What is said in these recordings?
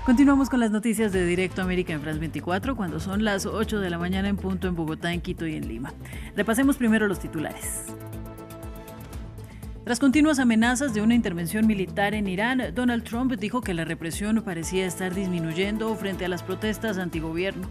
Continuamos con las noticias de Directo América en France 24, cuando son las 8 de la mañana en punto en Bogotá, en Quito y en Lima. Repasemos primero los titulares. Tras continuas amenazas de una intervención militar en Irán, Donald Trump dijo que la represión parecía estar disminuyendo frente a las protestas antigobierno.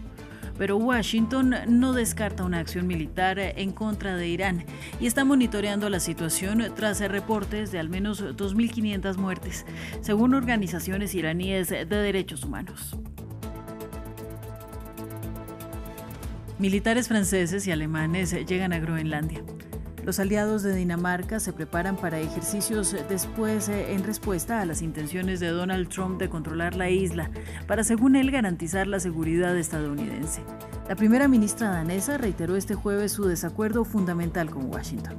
Pero Washington no descarta una acción militar en contra de Irán y está monitoreando la situación tras reportes de al menos 2.500 muertes, según organizaciones iraníes de derechos humanos. Militares franceses y alemanes llegan a Groenlandia. Los aliados de Dinamarca se preparan para ejercicios después en respuesta a las intenciones de Donald Trump de controlar la isla, para, según él, garantizar la seguridad estadounidense. La primera ministra danesa reiteró este jueves su desacuerdo fundamental con Washington.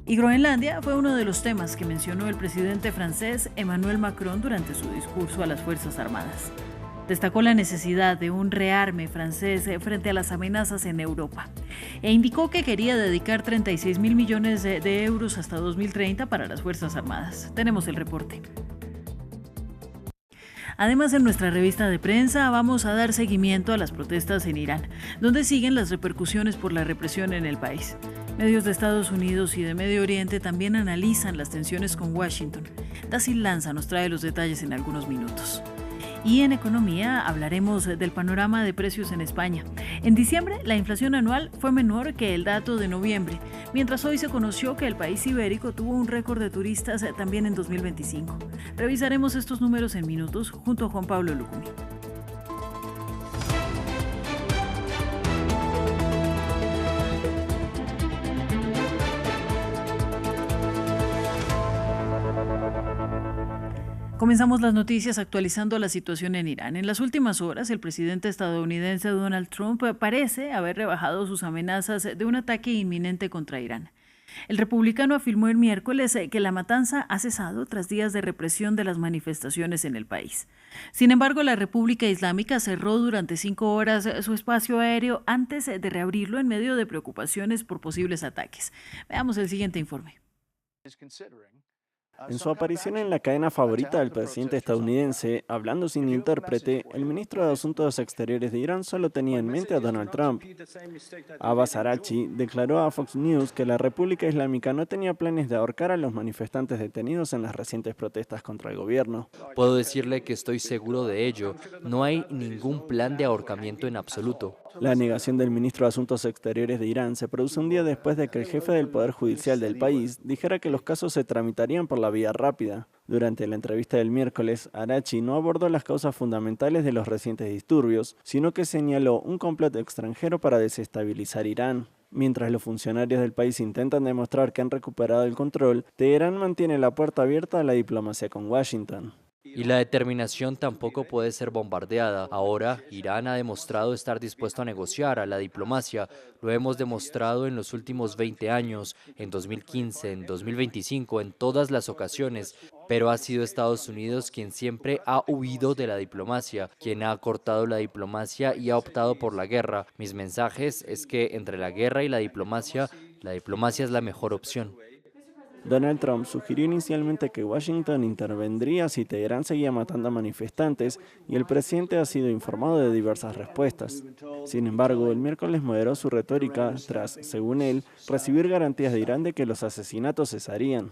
Y Groenlandia fue uno de los temas que mencionó el presidente francés Emmanuel Macron durante su discurso a las Fuerzas Armadas. Destacó la necesidad de un rearme francés frente a las amenazas en Europa e indicó que quería dedicar 36.000 millones de euros hasta 2030 para las Fuerzas Armadas. Tenemos el reporte. Además, en nuestra revista de prensa vamos a dar seguimiento a las protestas en Irán, donde siguen las repercusiones por la represión en el país. Medios de Estados Unidos y de Medio Oriente también analizan las tensiones con Washington. Dacil Lanza nos trae los detalles en algunos minutos. Y en economía hablaremos del panorama de precios en España. En diciembre, la inflación anual fue menor que el dato de noviembre, mientras hoy se conoció que el país ibérico tuvo un récord de turistas también en 2025. Revisaremos estos números en minutos junto a Juan Pablo Lucumí. Comenzamos las noticias actualizando la situación en Irán. En las últimas horas, el presidente estadounidense Donald Trump parece haber rebajado sus amenazas de un ataque inminente contra Irán. El republicano afirmó el miércoles que la matanza ha cesado tras días de represión de las manifestaciones en el país. Sin embargo, la República Islámica cerró durante 5 horas su espacio aéreo antes de reabrirlo en medio de preocupaciones por posibles ataques. Veamos el siguiente informe. En su aparición en la cadena favorita del presidente estadounidense, hablando sin intérprete, el ministro de Asuntos Exteriores de Irán solo tenía en mente a Donald Trump. Abbas Araghchi declaró a Fox News que la República Islámica no tenía planes de ahorcar a los manifestantes detenidos en las recientes protestas contra el gobierno. Puedo decirle que estoy seguro de ello. No hay ningún plan de ahorcamiento en absoluto. La negación del ministro de Asuntos Exteriores de Irán se produce un día después de que el jefe del Poder Judicial del país dijera que los casos se tramitarían por la vía rápida. Durante la entrevista del miércoles, Araghchi no abordó las causas fundamentales de los recientes disturbios, sino que señaló un complot extranjero para desestabilizar Irán. Mientras los funcionarios del país intentan demostrar que han recuperado el control, Teherán mantiene la puerta abierta a la diplomacia con Washington. Y la determinación tampoco puede ser bombardeada. Ahora, Irán ha demostrado estar dispuesto a negociar, a la diplomacia. Lo hemos demostrado en los últimos 20 años, en 2015, en 2025, en todas las ocasiones. Pero ha sido Estados Unidos quien siempre ha huido de la diplomacia, quien ha cortado la diplomacia y ha optado por la guerra. Mis mensajes es que entre la guerra y la diplomacia es la mejor opción. Donald Trump sugirió inicialmente que Washington intervendría si Teherán seguía matando a manifestantes y el presidente ha sido informado de diversas respuestas. Sin embargo, el miércoles moderó su retórica tras, según él, recibir garantías de Irán de que los asesinatos cesarían.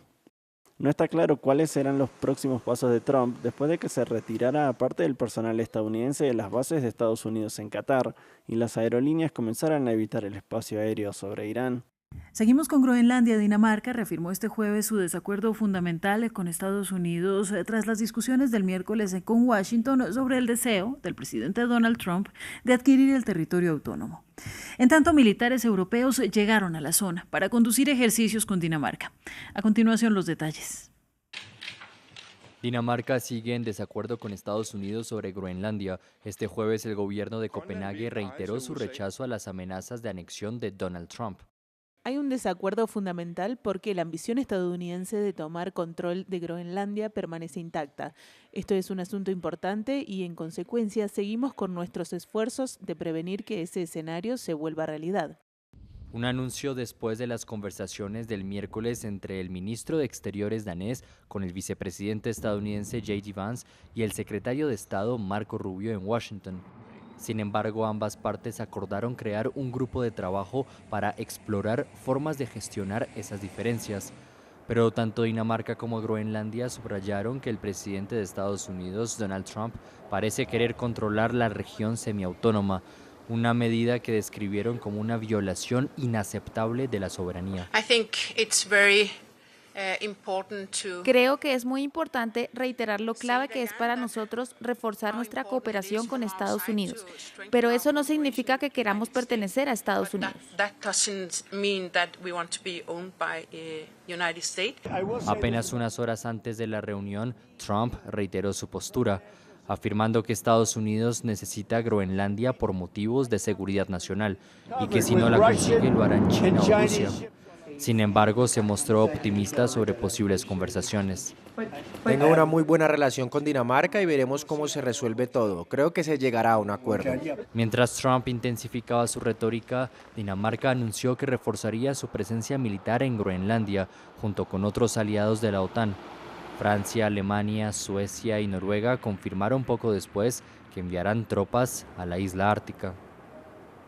No está claro cuáles serán los próximos pasos de Trump después de que se retirara a parte del personal estadounidense de las bases de Estados Unidos en Qatar y las aerolíneas comenzaran a evitar el espacio aéreo sobre Irán. Seguimos con Groenlandia. Dinamarca reafirmó este jueves su desacuerdo fundamental con Estados Unidos tras las discusiones del miércoles con Washington sobre el deseo del presidente Donald Trump de adquirir el territorio autónomo. En tanto, militares europeos llegaron a la zona para conducir ejercicios con Dinamarca. A continuación, los detalles. Dinamarca sigue en desacuerdo con Estados Unidos sobre Groenlandia. Este jueves el gobierno de Copenhague reiteró su rechazo a las amenazas de anexión de Donald Trump. Hay un desacuerdo fundamental porque la ambición estadounidense de tomar control de Groenlandia permanece intacta. Esto es un asunto importante y, en consecuencia, seguimos con nuestros esfuerzos de prevenir que ese escenario se vuelva realidad. Un anuncio después de las conversaciones del miércoles entre el ministro de Exteriores danés con el vicepresidente estadounidense J.D. Vance y el secretario de Estado Marco Rubio en Washington. Sin embargo, ambas partes acordaron crear un grupo de trabajo para explorar formas de gestionar esas diferencias. Pero tanto Dinamarca como Groenlandia subrayaron que el presidente de Estados Unidos, Donald Trump, parece querer controlar la región semiautónoma, una medida que describieron como una violación inaceptable de la soberanía. Creo que es muy importante reiterar lo clave que es para nosotros reforzar nuestra cooperación con Estados Unidos, pero eso no significa que queramos pertenecer a Estados Unidos. Apenas unas horas antes de la reunión, Trump reiteró su postura, afirmando que Estados Unidos necesita Groenlandia por motivos de seguridad nacional y que si no la consigue lo harán China o Rusia. Sin embargo, se mostró optimista sobre posibles conversaciones. Tengo una muy buena relación con Dinamarca y veremos cómo se resuelve todo. Creo que se llegará a un acuerdo. Mientras Trump intensificaba su retórica, Dinamarca anunció que reforzaría su presencia militar en Groenlandia, junto con otros aliados de la OTAN. Francia, Alemania, Suecia y Noruega confirmaron poco después que enviarán tropas a la isla ártica.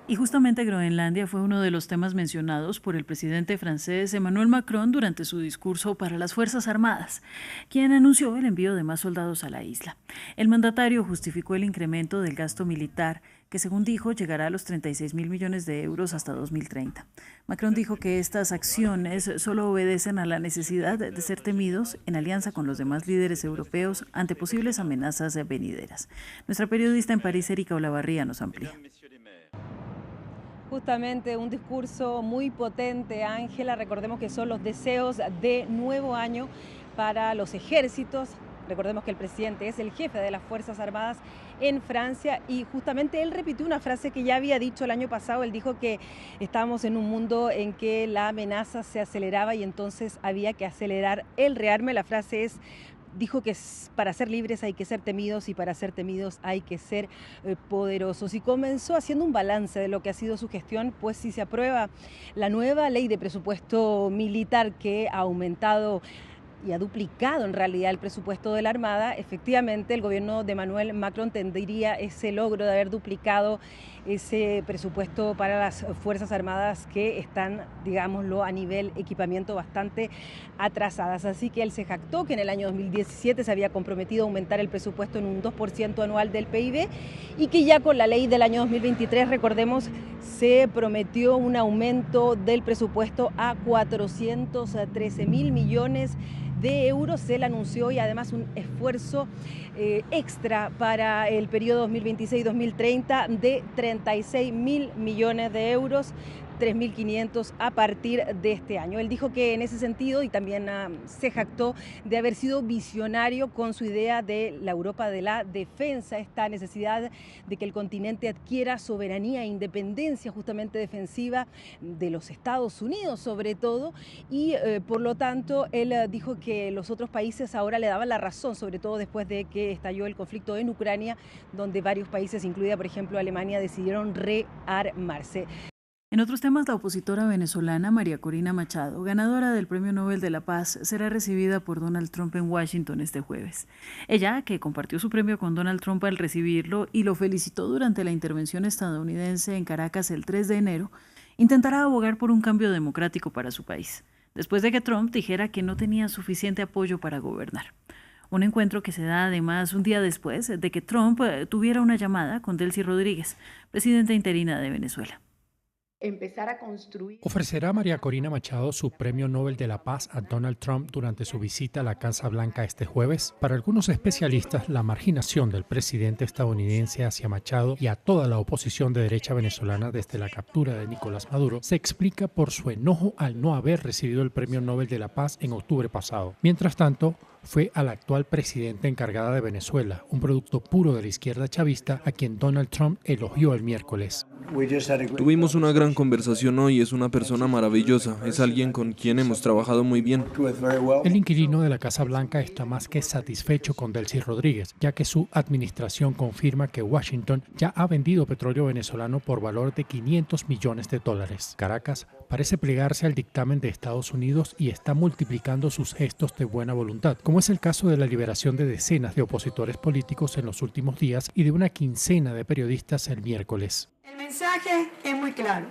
Y justamente Groenlandia fue uno de los temas mencionados por el presidente francés Emmanuel Macron durante su discurso para las Fuerzas Armadas, quien anunció el envío de más soldados a la isla. El mandatario justificó el incremento del gasto militar, que según dijo llegará a los 36.000 millones de euros hasta 2030. Macron dijo que estas acciones solo obedecen a la necesidad de ser temidos en alianza con los demás líderes europeos ante posibles amenazas venideras. Nuestra periodista en París, Erika Olavarría, nos amplía. Justamente un discurso muy potente, Ángela. Recordemos que son los deseos de nuevo año para los ejércitos. Recordemos que el presidente es el jefe de las Fuerzas Armadas en Francia y justamente él repitió una frase que ya había dicho el año pasado. Él dijo que estábamos en un mundo en que la amenaza se aceleraba y entonces había que acelerar el rearme. La frase es: dijo que para ser libres hay que ser temidos y para ser temidos hay que ser poderosos. Y comenzó haciendo un balance de lo que ha sido su gestión, pues si se aprueba la nueva ley de presupuesto militar que ha aumentado y ha duplicado en realidad el presupuesto de la Armada, efectivamente el gobierno de Emmanuel Macron tendría ese logro de haber duplicado ese presupuesto para las Fuerzas Armadas que están, digámoslo, a nivel equipamiento bastante atrasadas. Así que él se jactó que en el año 2017 se había comprometido a aumentar el presupuesto en un 2% anual del PIB y que ya con la ley del año 2023, recordemos, se prometió un aumento del presupuesto a 413.000 millones de euros. Él anunció y además un esfuerzo extra para el periodo 2026-2030 de 36.000 millones de euros, 3.500 a partir de este año. Él dijo que en ese sentido y también se jactó de haber sido visionario con su idea de la Europa de la defensa, esta necesidad de que el continente adquiera soberanía e independencia justamente defensiva de los Estados Unidos sobre todo y por lo tanto él dijo que los otros países ahora le daban la razón, sobre todo después de que estalló el conflicto en Ucrania, donde varios países, incluida por ejemplo Alemania, decidieron rearmarse. En otros temas, la opositora venezolana María Corina Machado, ganadora del Premio Nobel de la Paz, será recibida por Donald Trump en Washington este jueves. Ella, que compartió su premio con Donald Trump al recibirlo y lo felicitó durante la intervención estadounidense en Caracas el 3 de enero, intentará abogar por un cambio democrático para su país, después de que Trump dijera que no tenía suficiente apoyo para gobernar. Un encuentro que se da además un día después de que Trump tuviera una llamada con Delcy Rodríguez, presidenta interina de Venezuela. Empezar a construir. ¿Ofrecerá María Corina Machado su Premio Nobel de la Paz a Donald Trump durante su visita a la Casa Blanca este jueves? Para algunos especialistas, la marginación del presidente estadounidense hacia Machado y a toda la oposición de derecha venezolana desde la captura de Nicolás Maduro se explica por su enojo al no haber recibido el Premio Nobel de la Paz en octubre pasado. Mientras tanto, fue a la actual presidenta encargada de Venezuela, un producto puro de la izquierda chavista, a quien Donald Trump elogió el miércoles. Tuvimos una gran conversación hoy, es una persona maravillosa, es alguien con quien hemos trabajado muy bien. El inquilino de la Casa Blanca está más que satisfecho con Delcy Rodríguez, ya que su administración confirma que Washington ya ha vendido petróleo venezolano por valor de $500 millones. Caracas, parece plegarse al dictamen de Estados Unidos y está multiplicando sus gestos de buena voluntad, como es el caso de la liberación de decenas de opositores políticos en los últimos días y de una quincena de periodistas el miércoles. El mensaje es muy claro.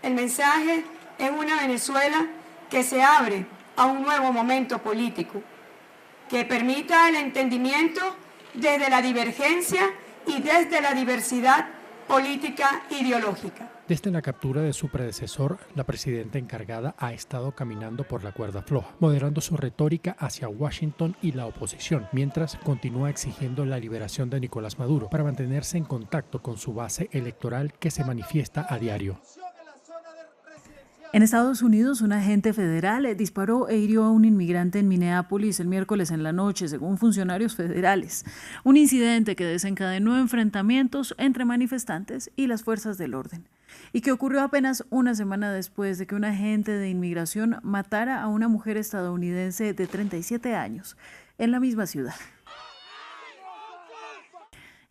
El mensaje es una Venezuela que se abre a un nuevo momento político, que permita el entendimiento desde la divergencia y desde la diversidad política ideológica. Desde la captura de su predecesor, la presidenta encargada ha estado caminando por la cuerda floja, moderando su retórica hacia Washington y la oposición, mientras continúa exigiendo la liberación de Nicolás Maduro para mantenerse en contacto con su base electoral que se manifiesta a diario. En Estados Unidos, un agente federal disparó e hirió a un inmigrante en Minneapolis el miércoles en la noche, según funcionarios federales. Un incidente que desencadenó enfrentamientos entre manifestantes y las fuerzas del orden, y que ocurrió apenas una semana después de que un agente de inmigración matara a una mujer estadounidense de 37 años en la misma ciudad.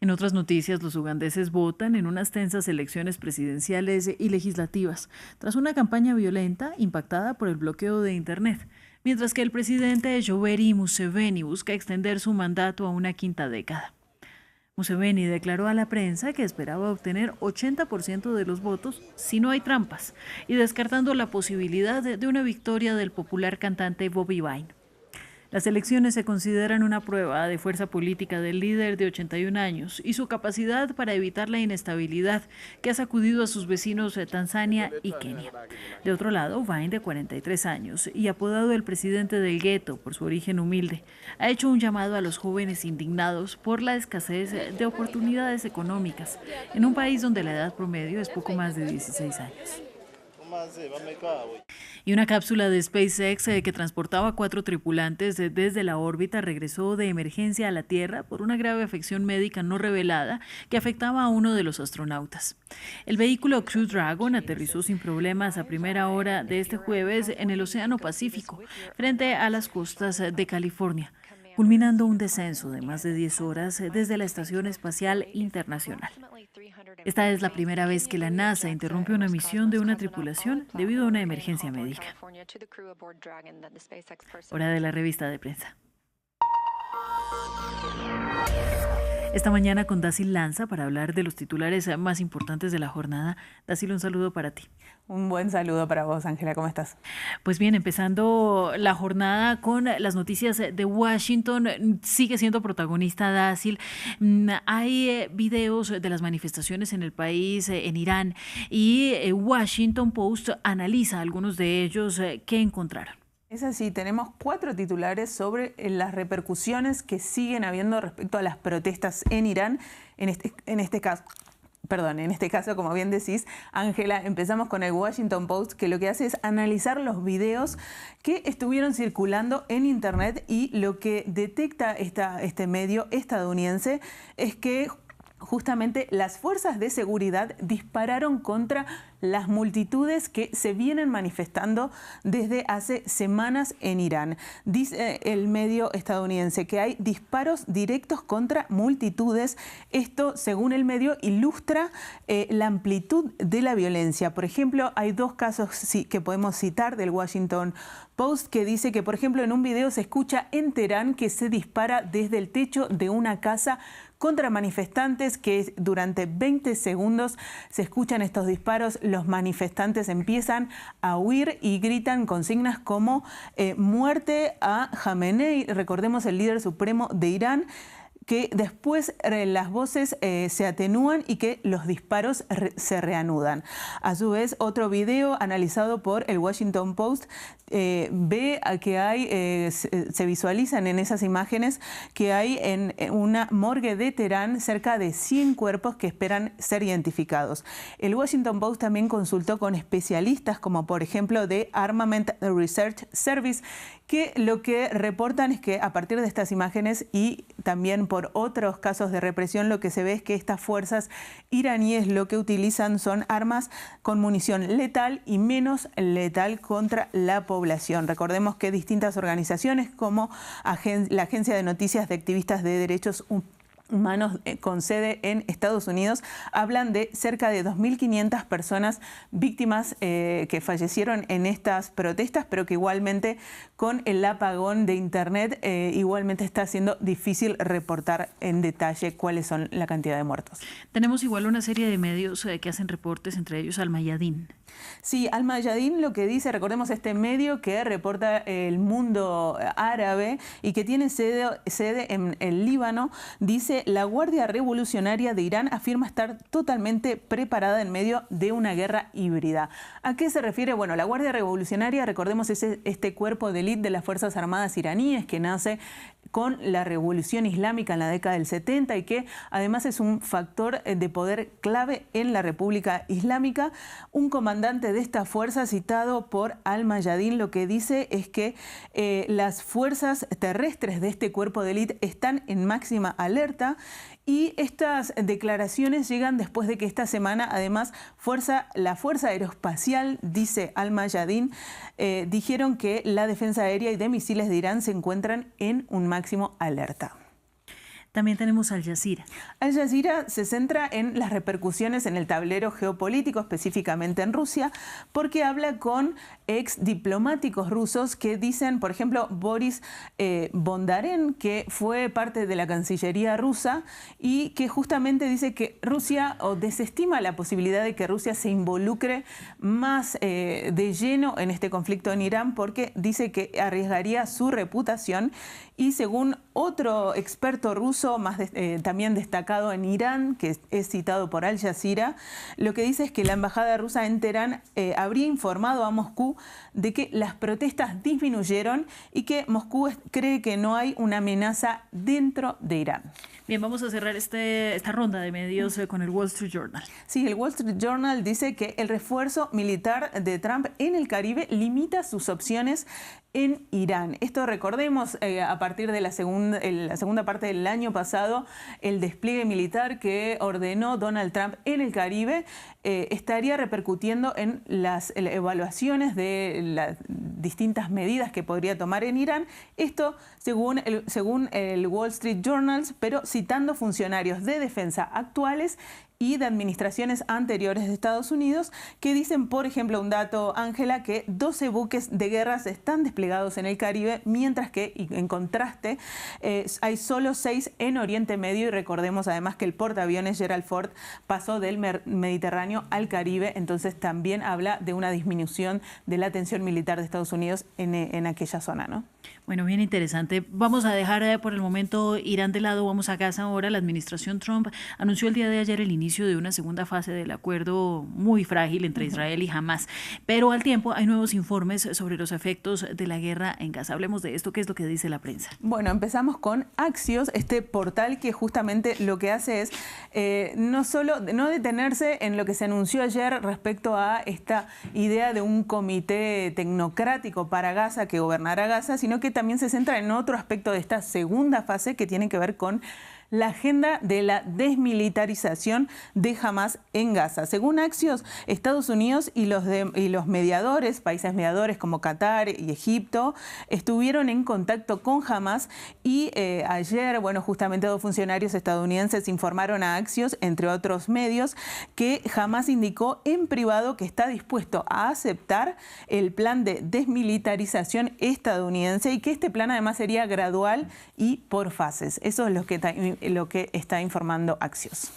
En otras noticias, los ugandeses votan en unas tensas elecciones presidenciales y legislativas, tras una campaña violenta impactada por el bloqueo de Internet, mientras que el presidente Yoweri Museveni busca extender su mandato a una quinta década. Museveni declaró a la prensa que esperaba obtener 80% de los votos si no hay trampas, y descartando la posibilidad de una victoria del popular cantante Bobi Wine. Las elecciones se consideran una prueba de fuerza política del líder de 81 años y su capacidad para evitar la inestabilidad que ha sacudido a sus vecinos de Tanzania y Kenia. De otro lado, Wine, de 43 años y apodado el presidente del gueto por su origen humilde, ha hecho un llamado a los jóvenes indignados por la escasez de oportunidades económicas en un país donde la edad promedio es poco más de 16 años. Y una cápsula de SpaceX que transportaba 4 tripulantes desde la órbita regresó de emergencia a la Tierra por una grave afección médica no revelada que afectaba a uno de los astronautas. El vehículo Crew Dragon aterrizó sin problemas a primera hora de este jueves en el Océano Pacífico, frente a las costas de California, culminando un descenso de más de 10 horas desde la Estación Espacial Internacional. Esta es la primera vez que la NASA interrumpe una misión de una tripulación debido a una emergencia médica. Hora de la revista de prensa. Esta mañana con Dacil Lanza para hablar de los titulares más importantes de la jornada. Dacil, un saludo para ti. Un buen saludo para vos, Ángela. ¿Cómo estás? Pues bien, empezando la jornada con las noticias de Washington. Sigue siendo protagonista Dacil. Hay videos de las manifestaciones en el país, en Irán, y Washington Post analiza algunos de ellos que encontraron. Es así, tenemos 4 titulares sobre las repercusiones que siguen habiendo respecto a las protestas en Irán. En este caso, como bien decís, Ángela, empezamos con el Washington Post, que lo que hace es analizar los videos que estuvieron circulando en Internet, y lo que detecta este medio estadounidense es que justamente las fuerzas de seguridad dispararon contra las multitudes que se vienen manifestando desde hace semanas en Irán. Dice el medio estadounidense que hay disparos directos contra multitudes. Esto, según el medio, ilustra la amplitud de la violencia. Por ejemplo, hay 2 casos que podemos citar del Washington Post, que dice que, por ejemplo, en un video se escucha en Teherán que se dispara desde el techo de una casa contra manifestantes, que durante 20 segundos se escuchan estos disparos. Los manifestantes empiezan a huir y gritan consignas como muerte a Jamenei, recordemos el líder supremo de Irán, que después las voces se atenúan y que los disparos se reanudan. A su vez, otro video analizado por el Washington Post ve que hay, se visualizan en esas imágenes que hay en una morgue de Teherán cerca de 100 cuerpos que esperan ser identificados. El Washington Post también consultó con especialistas como por ejemplo de Armament Research Service, que lo que reportan es que a partir de estas imágenes y también por otros casos de represión, lo que se ve es que estas fuerzas iraníes lo que utilizan son armas con munición letal y menos letal contra la población. Recordemos que distintas organizaciones como la Agencia de Noticias de Activistas de Derechos Humanos con sede en Estados Unidos hablan de cerca de 2.500 personas víctimas que fallecieron en estas protestas, pero que igualmente con el apagón de Internet igualmente está siendo difícil reportar en detalle cuáles son la cantidad de muertos. Tenemos igual una serie de medios que hacen reportes, entre ellos Al Mayadin. Sí, Al Mayadin lo que dice, recordemos este medio que reporta el mundo árabe y que tiene sede en el Líbano, dice: la Guardia Revolucionaria de Irán afirma estar totalmente preparada en medio de una guerra híbrida. ¿A qué se refiere? Bueno, la Guardia Revolucionaria, recordemos, es este cuerpo de élite de las Fuerzas Armadas iraníes que nace con la Revolución Islámica en la década del 70 y que además es un factor de poder clave en la República Islámica. Un comandante de esta fuerza, citado por Al Mayadin, lo que dice es que las fuerzas terrestres de este cuerpo de élite están en máxima alerta. Y estas declaraciones llegan después de que esta semana, además, la Fuerza Aeroespacial, dice Al Mayadin, dijeron que la defensa aérea y de misiles de Irán se encuentran en un máximo alerta. También tenemos Al Jazeera. Al Jazeera se centra en las repercusiones en el tablero geopolítico, específicamente en Rusia, porque habla con ex diplomáticos rusos que dicen, por ejemplo, Boris Bondaren, que fue parte de la Cancillería rusa y que justamente dice que Rusia, o desestima la posibilidad de que Rusia se involucre más de lleno en este conflicto en Irán, porque dice que arriesgaría su reputación. Y según otro experto ruso también destacado en Irán, que es citado por Al Jazeera, lo que dice es que la embajada rusa en Teherán habría informado a Moscú de que las protestas disminuyeron y que Moscú cree que no hay una amenaza dentro de Irán. Bien, vamos a cerrar esta ronda de medios con el Wall Street Journal. Sí, el Wall Street Journal dice que el refuerzo militar de Trump en el Caribe limita sus opciones en Irán. Esto, recordemos, a partir de la segunda parte del año pasado, el despliegue militar que ordenó Donald Trump en el Caribe estaría repercutiendo en las evaluaciones de las distintas medidas que podría tomar en Irán. Esto según el Wall Street Journal, pero citando funcionarios de defensa actuales y de administraciones anteriores de Estados Unidos, que dicen, por ejemplo, un dato, Ángela, que 12 buques de guerra están desplegados en el Caribe, mientras que, en contraste, hay solo 6 en Oriente Medio. Y recordemos además que el portaaviones Gerald Ford pasó del Mediterráneo al Caribe, entonces también habla de una disminución de la tensión militar de Estados Unidos en aquella zona, ¿no? Bueno, bien interesante. Vamos a dejar por el momento Irán de lado, vamos a Gaza ahora. La administración Trump anunció el día de ayer el inicio de una segunda fase del acuerdo muy frágil entre Israel y Hamás, pero al tiempo hay nuevos informes sobre los efectos de la guerra en Gaza. Hablemos de esto. ¿Qué es lo que dice la prensa? Bueno, empezamos con Axios, este portal que justamente lo que hace es no detenerse en lo que se anunció ayer respecto a esta idea de un comité tecnocrático para Gaza que gobernará Gaza, sino que también se centra en otro aspecto de esta segunda fase que tiene que ver con la agenda de la desmilitarización de Hamás en Gaza. Según Axios, Estados Unidos y los mediadores, países mediadores como Qatar y Egipto, estuvieron en contacto con Hamás y ayer, justamente 2 funcionarios estadounidenses informaron a Axios, entre otros medios, que Hamás indicó en privado que está dispuesto a aceptar el plan de desmilitarización estadounidense y que este plan además sería gradual y por fases. Eso es lo que está informando Axios.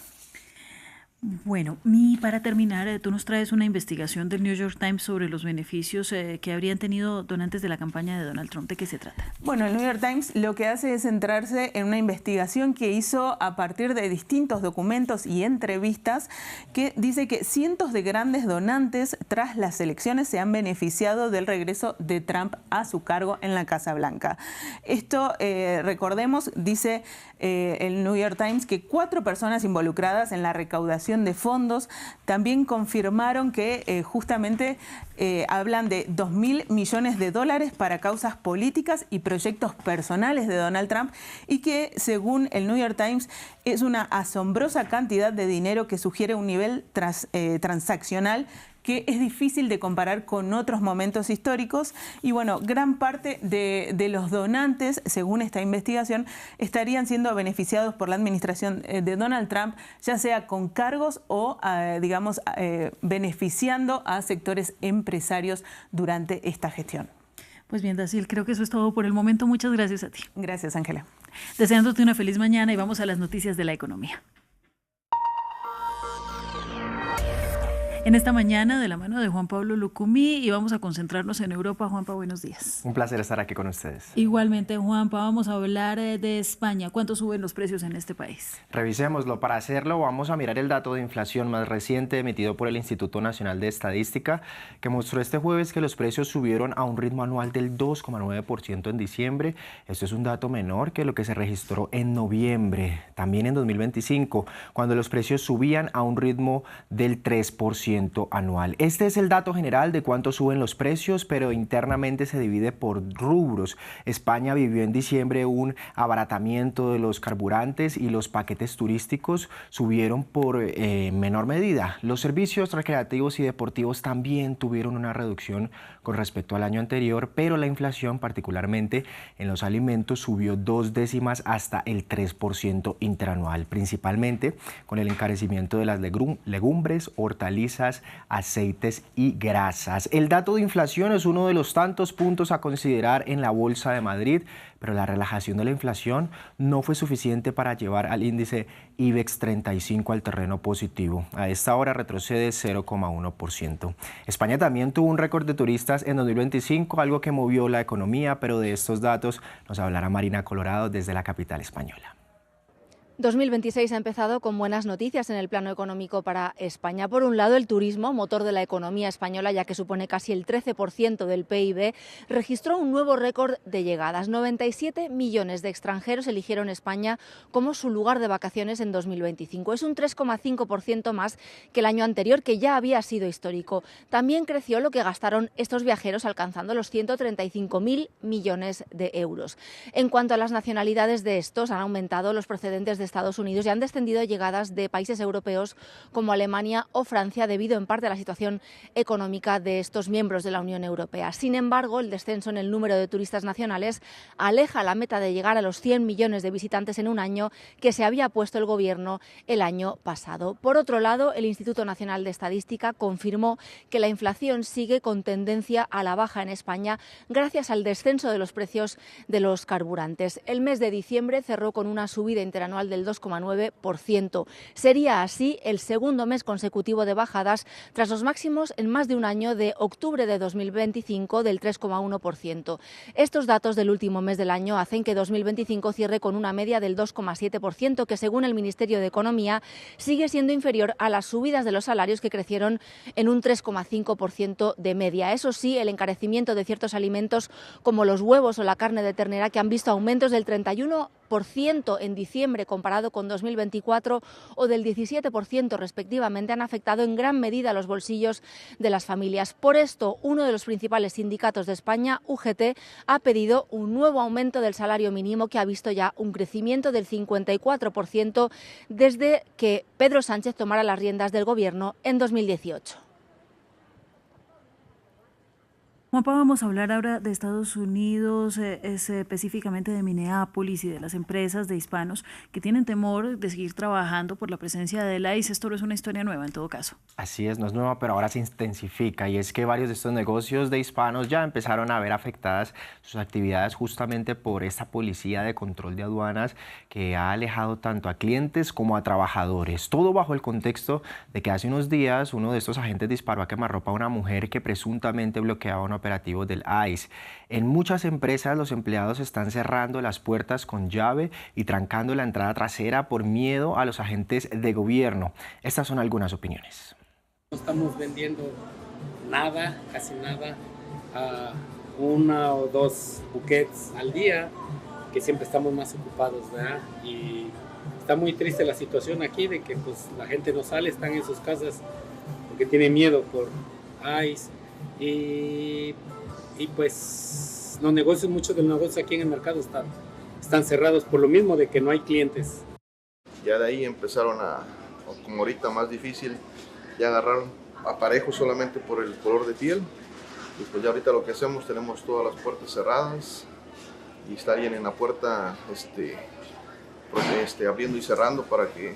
Bueno, y para terminar, tú nos traes una investigación del New York Times sobre los beneficios que habrían tenido donantes de la campaña de Donald Trump. ¿De qué se trata? Bueno, el New York Times lo que hace es centrarse en una investigación que hizo a partir de distintos documentos y entrevistas que dice que cientos de grandes donantes tras las elecciones se han beneficiado del regreso de Trump a su cargo en la Casa Blanca. Esto, recordemos, dice el New York Times, que 4 personas involucradas en la recaudación de fondos también confirmaron que justamente hablan de $2.000 millones para causas políticas y proyectos personales de Donald Trump y que, según el New York Times, es una asombrosa cantidad de dinero que sugiere un nivel transaccional que es difícil de comparar con otros momentos históricos. Y bueno, gran parte de los donantes, según esta investigación, estarían siendo beneficiados por la administración de Donald Trump, ya sea con cargos o, digamos, beneficiando a sectores empresarios durante esta gestión. Pues bien, Dacil, creo que eso es todo por el momento. Muchas gracias a ti. Gracias, Ángela. Deseándote una feliz mañana y vamos a las noticias de la economía. En esta mañana, de la mano de Juan Pablo Lucumí, y vamos a concentrarnos en Europa. Juanpa, buenos días. Un placer estar aquí con ustedes. Igualmente, Juanpa, vamos a hablar de España. ¿Cuánto suben los precios en este país? Revisémoslo. Para hacerlo, vamos a mirar el dato de inflación más reciente emitido por el Instituto Nacional de Estadística, que mostró este jueves que los precios subieron a un ritmo anual del 2,9% en diciembre. Esto es un dato menor que lo que se registró en noviembre, también en 2025, cuando los precios subían a un ritmo del 3% anual. Este es el dato general de cuánto suben los precios, pero internamente se divide por rubros. España vivió en diciembre un abaratamiento de los carburantes y los paquetes turísticos subieron por menor medida. Los servicios recreativos y deportivos también tuvieron una reducción con respecto al año anterior, pero la inflación, particularmente en los alimentos, subió 2 décimas hasta el 3% interanual, principalmente con el encarecimiento de las legumbres, hortalizas, aceites y grasas. El dato de inflación es uno de los tantos puntos a considerar en la Bolsa de Madrid, pero la relajación de la inflación no fue suficiente para llevar al índice IBEX 35 al terreno positivo. A esta hora retrocede 0,1%. España también tuvo un récord de turistas en 2025, algo que movió la economía, pero de estos datos nos hablará Marina Colorado desde la capital española. 2026 ha empezado con buenas noticias en el plano económico para España. Por un lado, el turismo, motor de la economía española, ya que supone casi el 13% del PIB, registró un nuevo récord de llegadas. 97 millones de extranjeros eligieron España como su lugar de vacaciones en 2025. Es un 3,5% más que el año anterior, que ya había sido histórico. También creció lo que gastaron estos viajeros, alcanzando los 135.000 millones de euros. En cuanto a las nacionalidades de estos, han aumentado los procedentes de Estados Unidos y han descendido llegadas de países europeos como Alemania o Francia, debido en parte a la situación económica de estos miembros de la Unión Europea. Sin embargo, el descenso en el número de turistas nacionales aleja la meta de llegar a los 100 millones de visitantes en un año que se había puesto el Gobierno el año pasado. Por otro lado, el Instituto Nacional de Estadística confirmó que la inflación sigue con tendencia a la baja en España gracias al descenso de los precios de los carburantes. El mes de diciembre cerró con una subida interanual del 2,9%. Sería así el segundo mes consecutivo de bajadas tras los máximos en más de un año de octubre de 2025 del 3,1%. Estos datos del último mes del año hacen que 2025 cierre con una media del 2,7%, que según el Ministerio de Economía sigue siendo inferior a las subidas de los salarios, que crecieron en un 3,5% de media. Eso sí, el encarecimiento de ciertos alimentos como los huevos o la carne de ternera, que han visto aumentos del 31% en diciembre comparado con 2024 o del 17% respectivamente, han afectado en gran medida los bolsillos de las familias. Por esto, uno de los principales sindicatos de España, UGT, ha pedido un nuevo aumento del salario mínimo, que ha visto ya un crecimiento del 54% desde que Pedro Sánchez tomara las riendas del Gobierno en 2018. Juanpa, vamos a hablar ahora de Estados Unidos, específicamente de Minneapolis y de las empresas de hispanos que tienen temor de seguir trabajando por la presencia del ICE. Esto no es una historia nueva en todo caso. Así es, no es nueva, pero ahora se intensifica, y es que varios de estos negocios de hispanos ya empezaron a ver afectadas sus actividades justamente por esta policía de control de aduanas que ha alejado tanto a clientes como a trabajadores. Todo bajo el contexto de que hace unos días uno de estos agentes disparó a quemarropa a una mujer que presuntamente bloqueaba una operativos del ICE. En muchas empresas los empleados están cerrando las puertas con llave y trancando la entrada trasera por miedo a los agentes de gobierno. Estas son algunas opiniones. No estamos vendiendo nada, casi nada, a 1 o 2 buquets al día, que siempre estamos más ocupados, ¿verdad? Y está muy triste la situación aquí de que pues la gente no sale, están en sus casas porque tiene miedo por ICE. Y pues los negocios, muchos de los negocios aquí en el mercado están cerrados por lo mismo de que no hay clientes. Ya de ahí empezaron como ahorita más difícil, ya agarraron aparejo solamente por el color de piel. Y pues ya ahorita lo que hacemos, tenemos todas las puertas cerradas y está alguien en la puerta abriendo y cerrando para que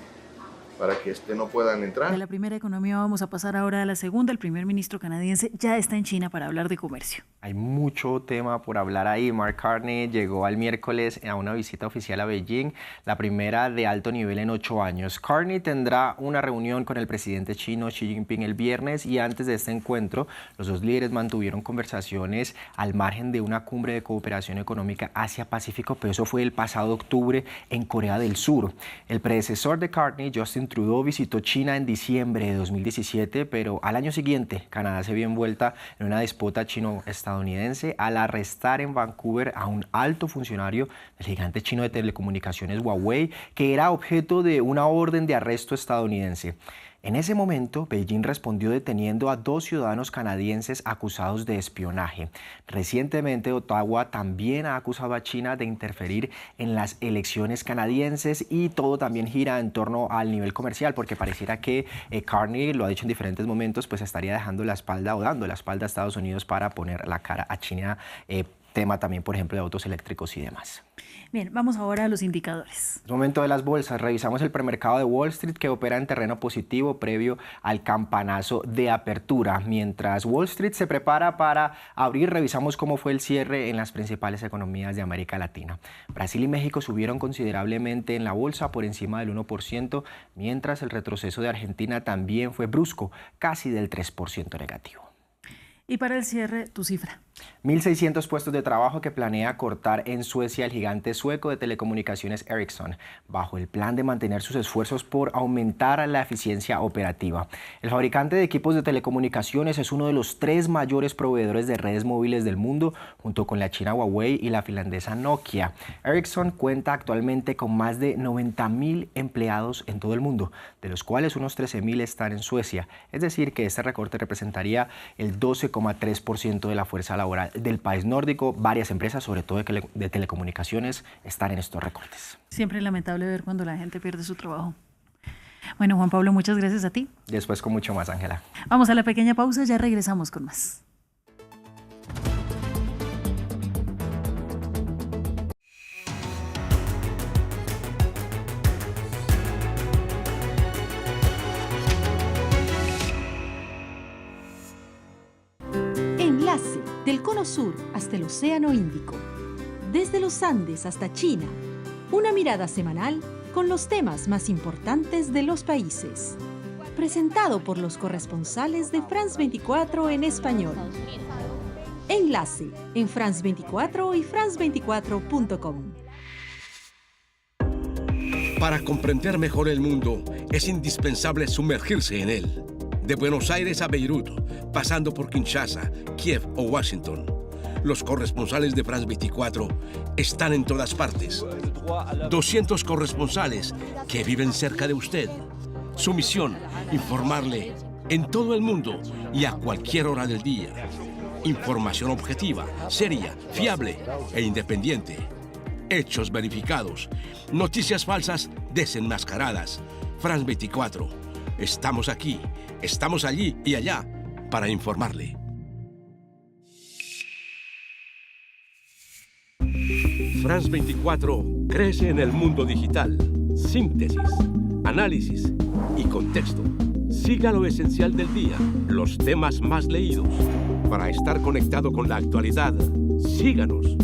no puedan entrar. De la primera economía vamos a pasar ahora a la segunda. El primer ministro canadiense ya está en China para hablar de comercio. Hay mucho tema por hablar ahí. Mark Carney llegó el miércoles a una visita oficial a Beijing, la primera de alto nivel en 8 años. Carney tendrá una reunión con el presidente chino Xi Jinping el viernes y antes de este encuentro, los dos líderes mantuvieron conversaciones al margen de una cumbre de cooperación económica Asia-Pacífico, pero eso fue el pasado octubre en Corea del Sur. El predecesor de Carney, Justin Trudeau, visitó China en diciembre de 2017, pero al año siguiente Canadá se vio envuelta en una disputa chino-estadounidense al arrestar en Vancouver a un alto funcionario del gigante chino de telecomunicaciones Huawei, que era objeto de una orden de arresto estadounidense. En ese momento, Beijing respondió deteniendo a 2 ciudadanos canadienses acusados de espionaje. Recientemente, Ottawa también ha acusado a China de interferir en las elecciones canadienses y todo también gira en torno al nivel comercial, porque pareciera que Carney, lo ha dicho en diferentes momentos, pues estaría dejando la espalda o dando la espalda a Estados Unidos para poner la cara a China, tema también, por ejemplo, de autos eléctricos y demás. Bien, vamos ahora a los indicadores. Es momento de las bolsas. Revisamos el premercado de Wall Street, que opera en terreno positivo previo al campanazo de apertura. Mientras Wall Street se prepara para abrir, revisamos cómo fue el cierre en las principales economías de América Latina. Brasil y México subieron considerablemente en la bolsa, por encima del 1%, mientras el retroceso de Argentina también fue brusco, casi del 3% negativo. Y para el cierre, tu cifra. 1.600 puestos de trabajo que planea cortar en Suecia el gigante sueco de telecomunicaciones Ericsson, bajo el plan de mantener sus esfuerzos por aumentar la eficiencia operativa. El fabricante de equipos de telecomunicaciones es uno de los 3 mayores proveedores de redes móviles del mundo, junto con la china Huawei y la finlandesa Nokia. Ericsson cuenta actualmente con más de 90.000 empleados en todo el mundo, de los cuales unos 13.000 están en Suecia. Es decir, que este recorte representaría el 12,3% de la fuerza laboral del país nórdico. Varias empresas, sobre todo de telecomunicaciones, están en estos recortes. Siempre es lamentable ver cuando la gente pierde su trabajo. Bueno, Juan Pablo, muchas gracias a ti. Después con mucho más, Ángela. Vamos a la pequeña pausa, ya regresamos con más. Enlace del Cono Sur hasta el Océano Índico, desde los Andes hasta China, una mirada semanal con los temas más importantes de los países. Presentado por los corresponsales de France 24 en español. Enlace en France 24 y france24.com. Para comprender mejor el mundo, es indispensable sumergirse en él. De Buenos Aires a Beirut, pasando por Kinshasa, Kiev o Washington. Los corresponsales de France 24 están en todas partes. 200 corresponsales que viven cerca de usted. Su misión, informarle en todo el mundo y a cualquier hora del día. Información objetiva, seria, fiable e independiente. Hechos verificados. Noticias falsas desenmascaradas. France 24. Estamos aquí, estamos allí y allá para informarle. France 24 crece en el mundo digital. Síntesis, análisis y contexto. Siga lo esencial del día, los temas más leídos. Para estar conectado con la actualidad, síganos.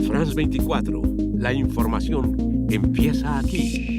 France 24, la información empieza aquí.